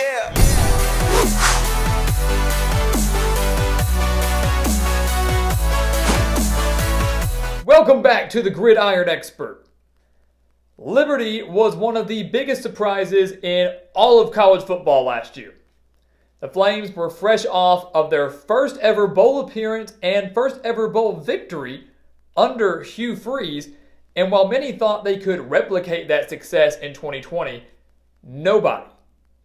Yeah. Welcome back to the Gridiron Expert. Liberty was one of the biggest surprises in all of college football last year. The Flames were fresh off of their first ever bowl appearance and first ever bowl victory under Hugh Freeze, and while many thought they could replicate that success in 2020, nobody,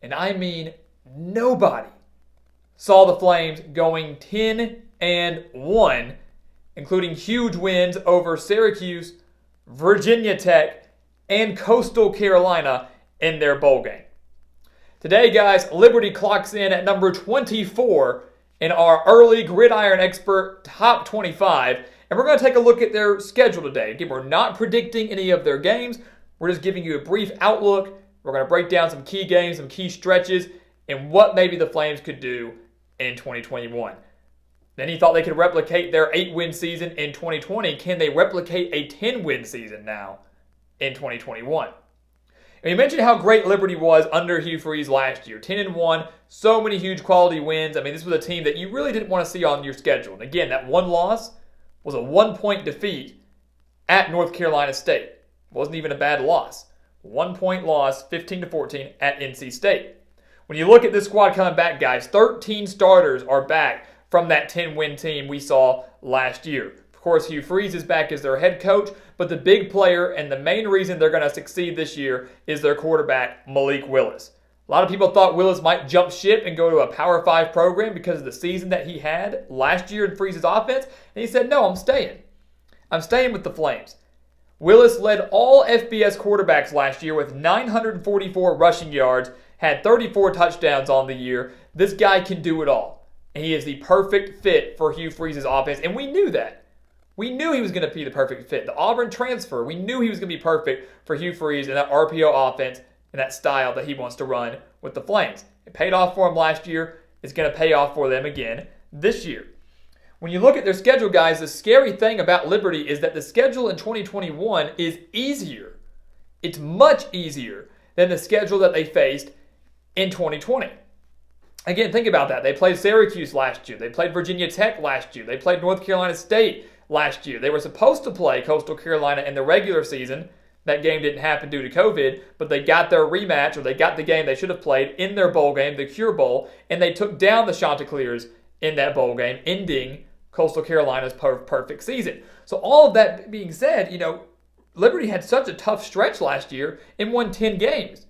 and I mean nobody, saw the Flames going 10-1, including huge wins over Syracuse, Virginia Tech, and Coastal Carolina in their bowl game. Today, guys, Liberty clocks in at number 24 in our early Gridiron Expert Top 25, and we're going to take a look at their schedule today. Again, we're not predicting any of their games. We're just giving you a brief outlook. We're going to break down some key games, some key stretches, and what maybe the Flames could do in 2021. Then he thought they could replicate their 8-win season in 2020. Can they replicate a 10-win season now in 2021? And you mentioned how great Liberty was under Hugh Freeze last year. 10-1, so many huge quality wins. I mean, this was a team that you really didn't want to see on your schedule. And again, that one loss was a 1-point defeat at North Carolina State. It wasn't even a bad loss. 1-point loss, 15-14 at NC State. When you look at this squad coming back, guys, 13 starters are back from that 10-win team we saw last year. Of course, Hugh Freeze is back as their head coach, but the big player and the main reason they're going to succeed this year is their quarterback, Malik Willis. A lot of people thought Willis might jump ship and go to a Power 5 program because of the season that he had last year in Freeze's offense, and he said, no, I'm staying. I'm staying with the Flames. Willis led all FBS quarterbacks last year with 944 rushing yards, had 34 touchdowns on the year. This guy can do it all. And he is the perfect fit for Hugh Freeze's offense, and we knew that. We knew he was going to be the perfect fit. The Auburn transfer, we knew he was going to be perfect for Hugh Freeze and that RPO offense and that style that he wants to run with the Flames. It paid off for him last year. It's going to pay off for them again this year. When you look at their schedule, guys, the scary thing about Liberty is that the schedule in 2021 is easier. It's much easier than the schedule that they faced in 2020. Again, think about that. They played Syracuse last year. They played Virginia Tech last year. They played North Carolina State last year. They were supposed to play Coastal Carolina in the regular season. That game didn't happen due to COVID, but they got their rematch, or they got the game they should have played in their bowl game, the Cure Bowl, and they took down the Chanticleers in that bowl game, ending Coastal Carolina's perfect season. So all of that being said, Liberty had such a tough stretch last year and won 10 games.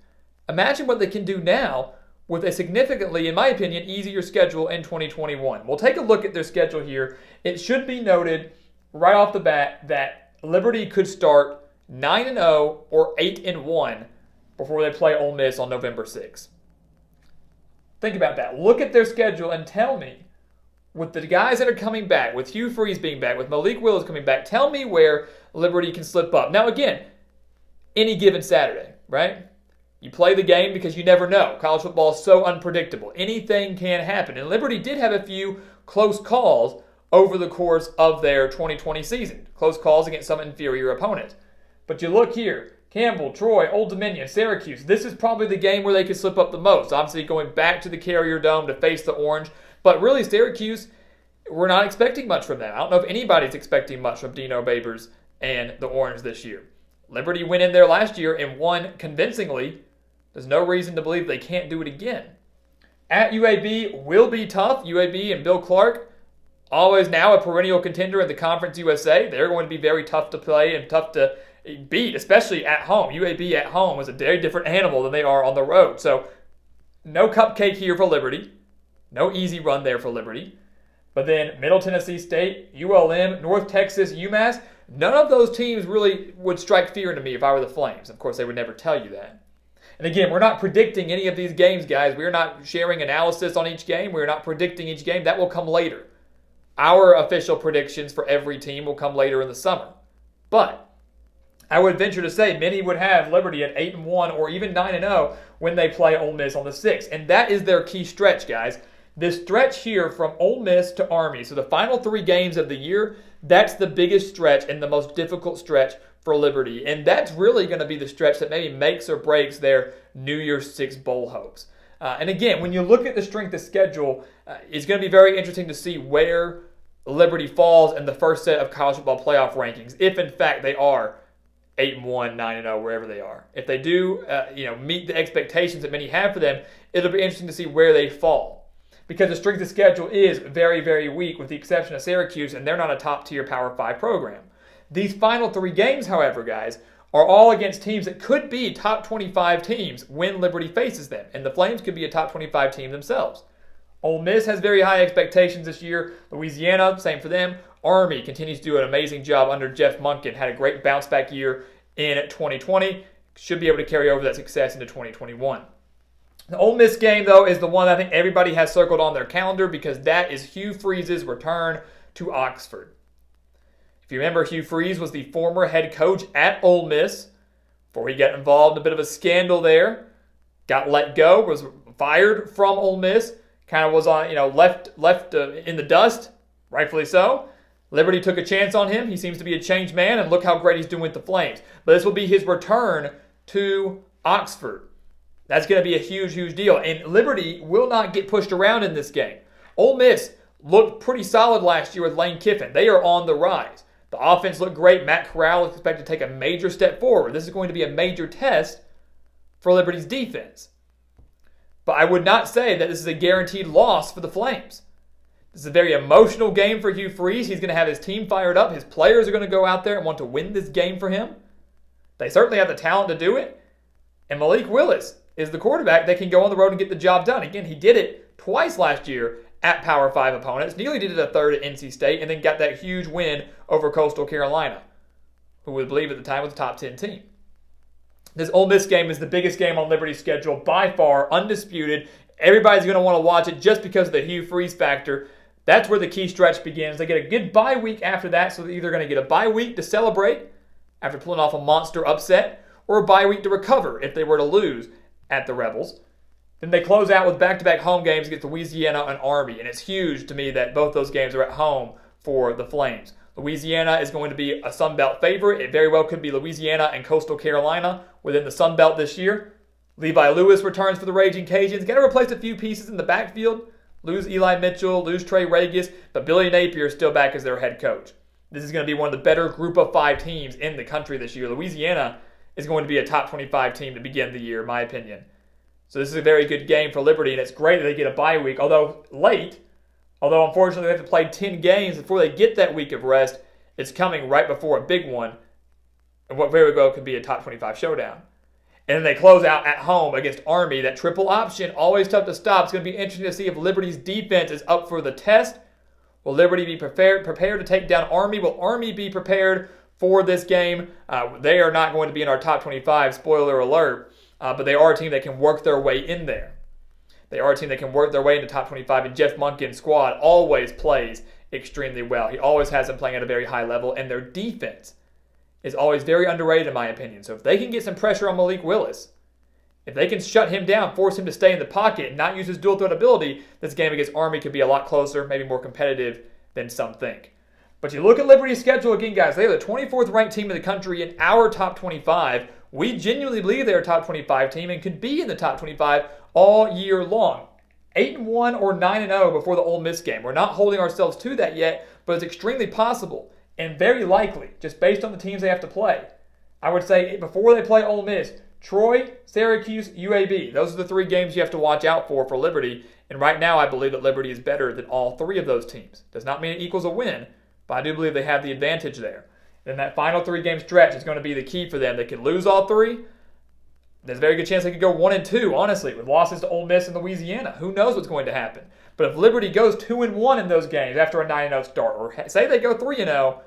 Imagine what they can do now with a significantly, in my opinion, easier schedule in 2021. We'll take a look at their schedule here. It should be noted right off the bat that Liberty could start 9-0 or 8-1 before they play Ole Miss on November 6th. Think about that. Look at their schedule and tell me, with the guys that are coming back, with Hugh Freeze being back, with Malik Willis coming back, tell me where Liberty can slip up. Now again, any given Saturday, right? You play the game because you never know. College football is so unpredictable. Anything can happen. And Liberty did have a few close calls over the course of their 2020 season. Close calls against some inferior opponents. But you look here, Campbell, Troy, Old Dominion, Syracuse. This is probably the game where they could slip up the most. Obviously going back to the Carrier Dome to face the Orange. But really, Syracuse, we're not expecting much from them. I don't know if anybody's expecting much from Dino Babers and the Orange this year. Liberty went in there last year and won convincingly. There's no reason to believe they can't do it again. At UAB will be tough. UAB and Bill Clark, always now a perennial contender in the Conference USA. They're going to be very tough to play and tough to beat, especially at home. UAB at home is a very different animal than they are on the road. So no cupcake here for Liberty. No easy run there for Liberty. But then Middle Tennessee State, ULM, North Texas, UMass, none of those teams really would strike fear into me if I were the Flames. Of course, they would never tell you that. And again, we're not predicting any of these games, guys. We're not sharing analysis on each game. We're not predicting each game. That will come later. Our official predictions for every team will come later in the summer. But I would venture to say many would have Liberty at 8-1 or even 9-0 when they play Ole Miss on the 6th. And that is their key stretch, guys. This stretch here from Ole Miss to Army, so the final 3 games of the year, that's the biggest stretch and the most difficult stretch for Liberty. And that's really going to be the stretch that maybe makes or breaks their New Year's Six bowl hopes. And again, when you look at the strength of schedule, it's going to be very interesting to see where Liberty falls in the first set of college football playoff rankings, if in fact they are 8-1, 9-0, wherever they are. If they do, meet the expectations that many have for them, it'll be interesting to see where they fall. Because the strength of schedule is very, very weak, with the exception of Syracuse, and they're not a top-tier Power 5 program. These final 3 games, however, guys, are all against teams that could be top 25 teams when Liberty faces them, and the Flames could be a top 25 team themselves. Ole Miss has very high expectations this year. Louisiana, same for them. Army continues to do an amazing job under Jeff Monken. Had a great bounce-back year in 2020. Should be able to carry over that success into 2021. The Ole Miss game, though, is the one I think everybody has circled on their calendar because that is Hugh Freeze's return to Oxford. If you remember, Hugh Freeze was the former head coach at Ole Miss before he got involved in a bit of a scandal there. Got let go, was fired from Ole Miss, kind of was on, left in the dust, rightfully so. Liberty took a chance on him. He seems to be a changed man, and look how great he's doing with the Flames. But this will be his return to Oxford. That's going to be a huge, huge deal. And Liberty will not get pushed around in this game. Ole Miss looked pretty solid last year with Lane Kiffin. They are on the rise. The offense looked great. Matt Corral is expected to take a major step forward. This is going to be a major test for Liberty's defense. But I would not say that this is a guaranteed loss for the Flames. This is a very emotional game for Hugh Freeze. He's going to have his team fired up. His players are going to go out there and want to win this game for him. They certainly have the talent to do it. And Malik Willis is the quarterback that can go on the road and get the job done. Again, he did it twice last year at Power 5 opponents. Nearly did it a third at NC State and then got that huge win over Coastal Carolina, who we believe at the time was a top 10 team. This Ole Miss game is the biggest game on Liberty's schedule by far, undisputed. Everybody's going to want to watch it just because of the Hugh Freeze factor. That's where the key stretch begins. They get a good bye week after that, so they're either going to get a bye week to celebrate after pulling off a monster upset, or a bye week to recover if they were to lose at the Rebels. Then they close out with back-to-back home games against Louisiana and Army, and it's huge to me that both those games are at home for the Flames. Louisiana is going to be a Sun Belt favorite. It very well could be Louisiana and Coastal Carolina within the Sun Belt this year. Levi Lewis returns for the Raging Cajuns. Got to replace a few pieces in the backfield. Lose Eli Mitchell, lose Trey Regis, but Billy Napier is still back as their head coach. This is going to be one of the better group of 5 teams in the country this year. Louisiana is going to be a top 25 team to begin the year, in my opinion. So this is a very good game for Liberty, and it's great that they get a bye week, although late. Although, unfortunately, they have to play 10 games before they get that week of rest. It's coming right before a big one, and what very well could be a top 25 showdown. And then they close out at home against Army. That triple option, always tough to stop. It's going to be interesting to see if Liberty's defense is up for the test. Will Liberty be prepared to take down Army? Will Army be prepared for this game? They are not going to be in our top 25, spoiler alert, but they are a team that can work their way in there. They are a team that can work their way into top 25, and Jeff Monken's squad always plays extremely well. He always has them playing at a very high level, and their defense is always very underrated in my opinion. So if they can get some pressure on Malik Willis, if they can shut him down, force him to stay in the pocket and not use his dual threat ability, this game against Army could be a lot closer, maybe more competitive than some think. But you look at Liberty's schedule again, guys. They are the 24th ranked team in the country in our top 25. We genuinely believe they're a top 25 team and could be in the top 25 all year long. 8-1 or 9-0 before the Ole Miss game. We're not holding ourselves to that yet, but it's extremely possible and very likely, just based on the teams they have to play. I would say before they play Ole Miss, Troy, Syracuse, UAB. Those are the 3 games you have to watch out for Liberty. And right now, I believe that Liberty is better than all 3 of those teams. Does not mean it equals a win, but I do believe they have the advantage there. Then that final 3-game stretch is going to be the key for them. They could lose all 3. There's a very good chance they could go 1-2, honestly, with losses to Ole Miss and Louisiana. Who knows what's going to happen? But if Liberty goes 2-1 in those games after a 9-0 start, or say they go 3-0,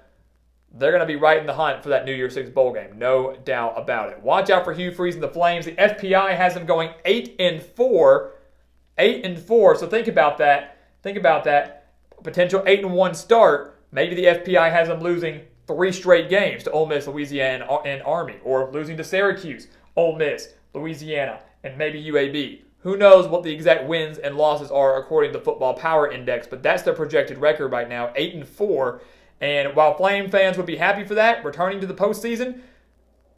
they're going to be right in the hunt for that New Year's Six bowl game. No doubt about it. Watch out for Hugh Freeze and the Flames. The FPI has them going 8-4. 8-4. So think about that. Think about that. Potential 8-1 start. Maybe the FPI has them losing 3 straight games to Ole Miss, Louisiana, and Army. Or losing to Syracuse, Ole Miss, Louisiana, and maybe UAB. Who knows what the exact wins and losses are according to Football Power Index, but that's their projected record right now, 8-4. And while Flame fans would be happy for that, returning to the postseason,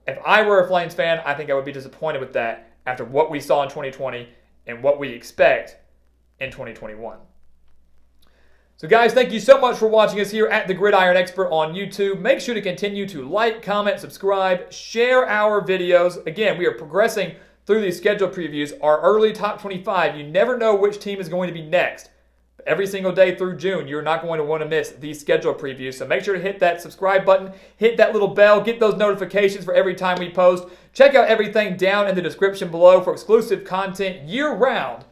if I were a Flames fan, I think I would be disappointed with that after what we saw in 2020 and what we expect in 2021. So guys, thank you so much for watching us here at the Gridiron Expert on YouTube. Make sure to continue to like, comment, subscribe, share our videos. Again, we are progressing through these schedule previews. Our early top 25, you never know which team is going to be next. Every single day through June, you're not going to want to miss these schedule previews. So make sure to hit that subscribe button, hit that little bell, get those notifications for every time we post. Check out everything down in the description below for exclusive content year-round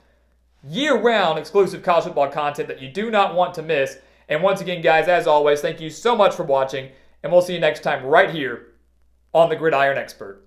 exclusive college football content that you do not want to miss. And once again, guys, as always, thank you so much for watching, and we'll see you next time right here on the Gridiron Expert.